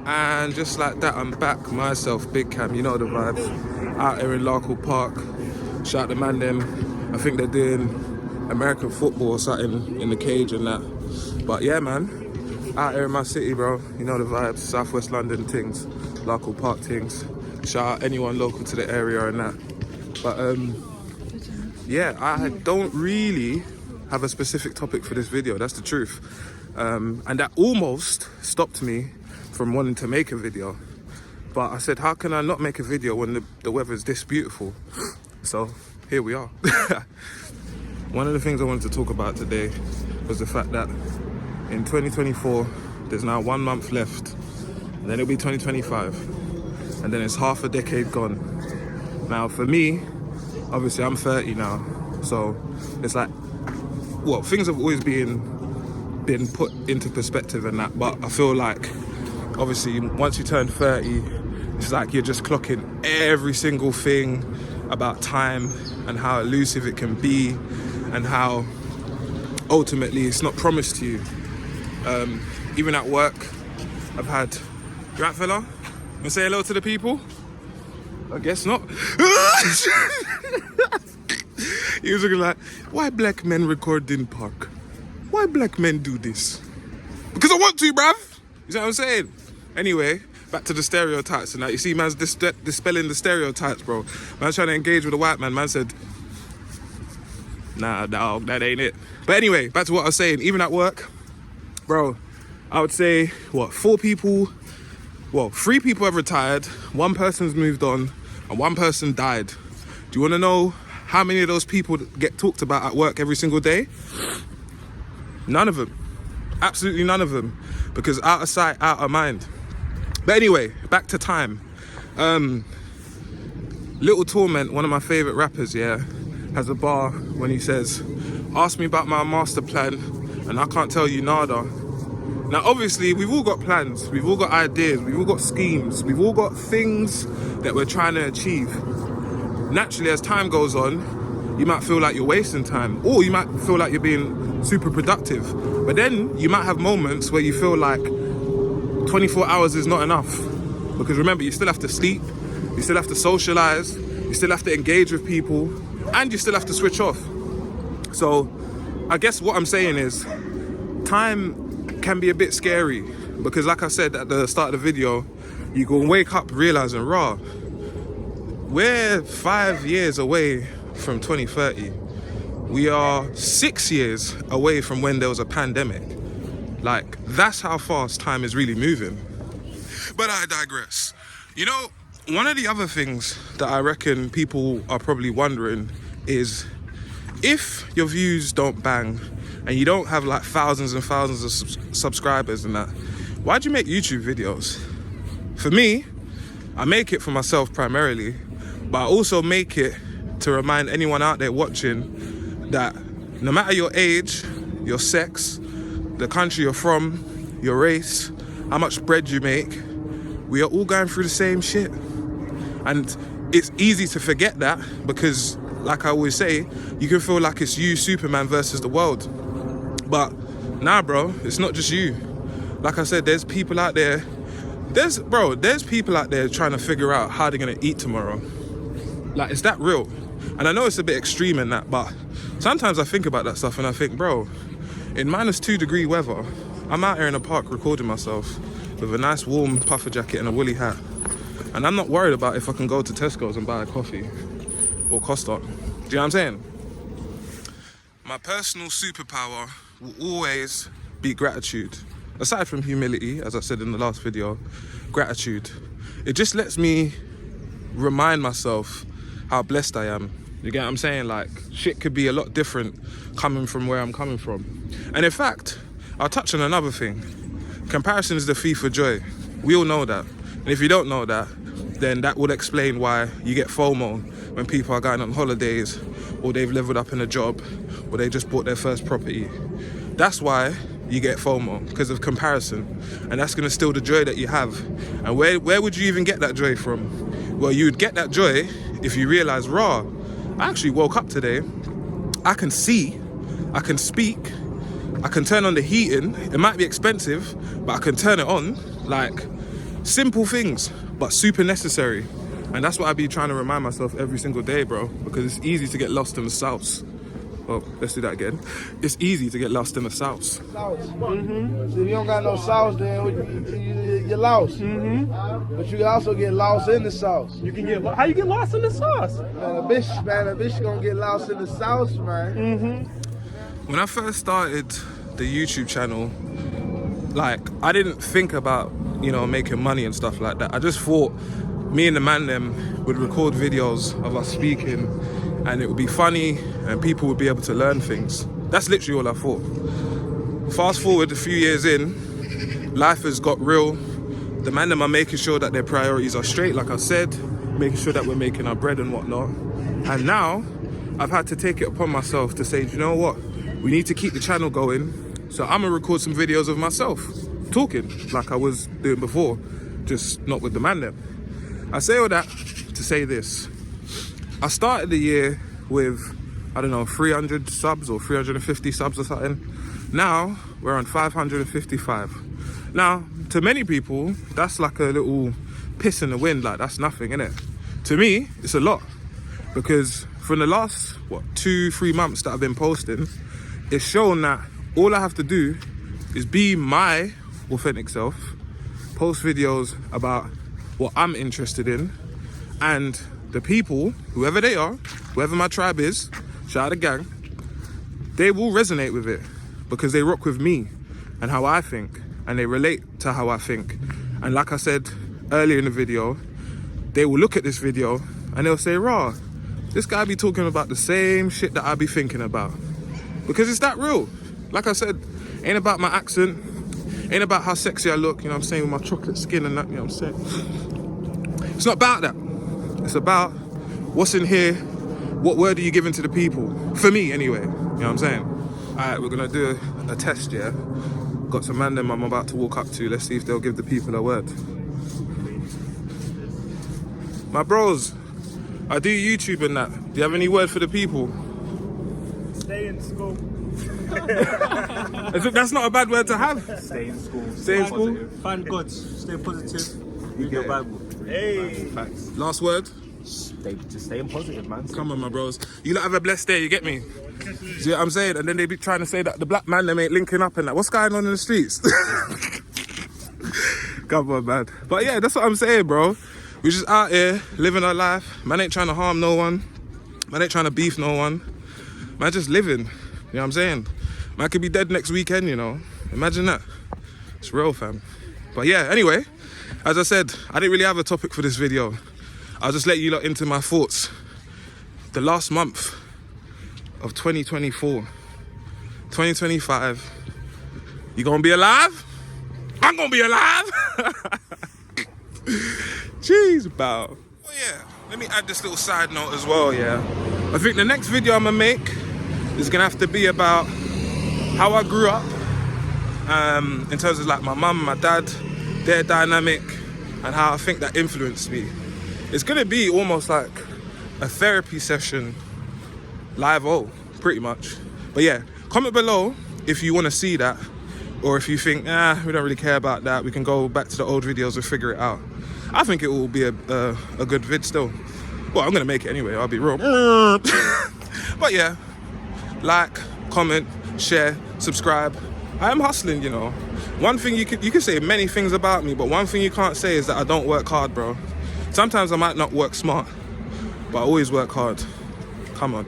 And just like that, I'm back myself, Big Cam, you know the vibes. Out here in Larkle Park. Shout out to Mandem. I think they're doing American football or something in the cage and that. But yeah, man, out here in my city, bro. You know the vibes. Southwest London things, Larkle Park things. Shout out anyone local to the area and that. But yeah, I don't really have a specific topic for this video. That's the truth. And that almost stopped me from wanting to make a video. But I said, how can I not make a video when the weather's this beautiful? So here we are. One of the things I wanted to talk about today was the fact that in 2024, there's now 1 month left, and then it'll be 2025, and then it's half a decade gone. Now for me, obviously I'm 30 now, so it's like, well, things have always been put into perspective and that, but I feel like obviously once you turn 30, it's like you're just clocking every single thing about time and how elusive it can be and how ultimately it's not promised to you. Even at work, I've had, you right fella? Wanna say hello to the people? I guess not. He was looking like, why black men record in park? Why black men do this? Because I want to, bruv. You see what I'm saying? Anyway, back to the stereotypes and that. You see, man's dispelling the stereotypes, bro. Man's trying to engage with a white man. Man said, nah, dog, that ain't it. But anyway, back to what I was saying. Even at work, bro, I would say, what, 3 people have retired, 1 person's moved on, and 1 person died. Do you want to know how many of those people get talked about at work every single day? None of them. Absolutely none of them. Because out of sight, out of mind. But anyway, back to time. Little Torment, one of my favourite rappers, yeah, has a bar when he says, ask me about my master plan and I can't tell you nada. Now obviously we've all got plans, we've all got ideas, we've all got schemes, we've all got things that we're trying to achieve. Naturally, as time goes on, you might feel like you're wasting time, or you might feel like you're being super productive. But then you might have moments where you feel like 24 hours is not enough. Because remember, you still have to sleep, you still have to socialize, you still have to engage with people, and you still have to switch off. So I guess what I'm saying is, time can be a bit scary. Because like I said at the start of the video, you go wake up realizing, raw, we're 5 years away from 2030. We are 6 years away from when there was a pandemic. Like, that's how fast time is really moving. But I digress. You know, one of the other things that I reckon people are probably wondering is, if your views don't bang and you don't have like thousands and thousands of subscribers and that, why'd you make YouTube videos? For me, I make it for myself primarily, but I also make it to remind anyone out there watching that no matter your age, your sex, the country you're from, your race, how much bread you make, we are all going through the same shit. And it's easy to forget that because, like I always say, you can feel like it's you, Superman, versus the world. But nah, bro, it's not just you. Like I said, there's people out there, there's people out there trying to figure out how they're gonna eat tomorrow. Like, it's that real. And I know it's a bit extreme in that, but sometimes I think about that stuff and I think, bro, in -2-degree weather, I'm out here in a park recording myself with a nice warm puffer jacket and a woolly hat. And I'm not worried about if I can go to Tesco's and buy a coffee or Costa. Do you know what I'm saying? My personal superpower will always be gratitude. Aside from humility, as I said in the last video, gratitude. It just lets me remind myself how blessed I am. You get what I'm saying? Like, shit could be a lot different coming from where I'm coming from. And in fact, I'll touch on another thing. Comparison is the thief of joy. We all know that. And if you don't know that, then that would explain why you get FOMO when people are going on holidays, or they've leveled up in a job, or they just bought their first property. That's why you get FOMO, because of comparison. And that's gonna steal the joy that you have. And where would you even get that joy from? Well, you would get that joy if you realize, raw, I actually woke up today, I can see, I can speak, I can turn on the heating. It might be expensive, but I can turn it on. Like, Simple things, but super necessary. And that's what I be trying to remind myself every single day, bro, because it's easy to get lost in the sauce. Oh, let's do that again. It's easy to get lost in the sauce. Sauce. Mm-hmm. So if you don't got no sauce, then you're lost. Mm-hmm. But you can also get lost in the sauce. You can get how you get lost in the sauce? Man, a bitch gonna get lost in the sauce, man. Mm-hmm. When I first started the YouTube channel, like, I didn't think about, you know, making money and stuff like that. I just thought me and the Mandem would record videos of us speaking, and it would be funny and people would be able to learn things. That's literally all I thought. Fast forward a few years in, life has got real. The Mandem are making sure that their priorities are straight, like I said, making sure that we're making our bread and whatnot. And now I've had to take it upon myself to say, you know what? We need to keep the channel going. So I'm gonna record some videos of myself talking like I was doing before, just not with the Mandem. I say all that to say this. I started the year with, I don't know, 300 subs or 350 subs or something. Now we're on 555. Now, to many people, that's like a little piss in the wind, like that's nothing, innit? To me, it's a lot, because from the last, 2-3 months that I've been posting, it's shown that all I have to do is be my authentic self, post videos about what I'm interested in, and the people, whoever they are, whoever my tribe is, shout out the gang, they will resonate with it because they rock with me and how I think, and they relate to how I think. And like I said earlier in the video, they will look at this video and they'll say, rah, this guy be talking about the same shit that I be thinking about. Because it's that real. Like I said, ain't about my accent, ain't about how sexy I look, you know what I'm saying, with my chocolate skin and that, you know what I'm saying. It's not about that. It's about what's in here, what word are you giving to the people? For me, anyway, you know what I'm saying? All right, we're gonna do a test, yeah? Got some Mandem I'm about to walk up to. Let's see if they'll give the people a word. My bros, I do YouTube and that. Do you have any word for the people? Stay in school. That's not a bad word to have. Stay in school. Stay in school? Find God. Stay positive. Read Yeah. your Bible. Hey. Facts. Last word? Just staying positive, man. Come on, my bros. You lot have a blessed day, you get me? See what I'm saying? And then they be trying to say that the black man, them ain't linking up and that. What's going on in the streets? Come on, man. But yeah, that's what I'm saying, bro. We're just out here living our life. Man ain't trying to harm no one. Man ain't trying to beef no one. Man just living. You know what I'm saying? Man could be dead next weekend, you know. Imagine that. It's real, fam. But yeah, anyway, as I said, I didn't really have a topic for this video. I'll just let you lot into my thoughts. The last month of 2024, 2025, you gonna be alive? I'm gonna be alive. Jeez, bow. Oh yeah, let me add this little side note as well, yeah. I think the next video I'm gonna make is gonna have to be about how I grew up, in terms of like my mum, my dad, their dynamic, and how I think that influenced me. It's gonna be almost like a therapy session, live-o, pretty much. But yeah, comment below if you wanna see that, or if you think, we don't really care about that, we can go back to the old videos and figure it out. I think it will be a good vid still. Well, I'm gonna make it anyway, I'll be real. But yeah, like, comment, share, subscribe. I am hustling, you know. One thing you can say many things about me, but one thing you can't say is that I don't work hard, bro. Sometimes I might not work smart, but I always work hard. Come on.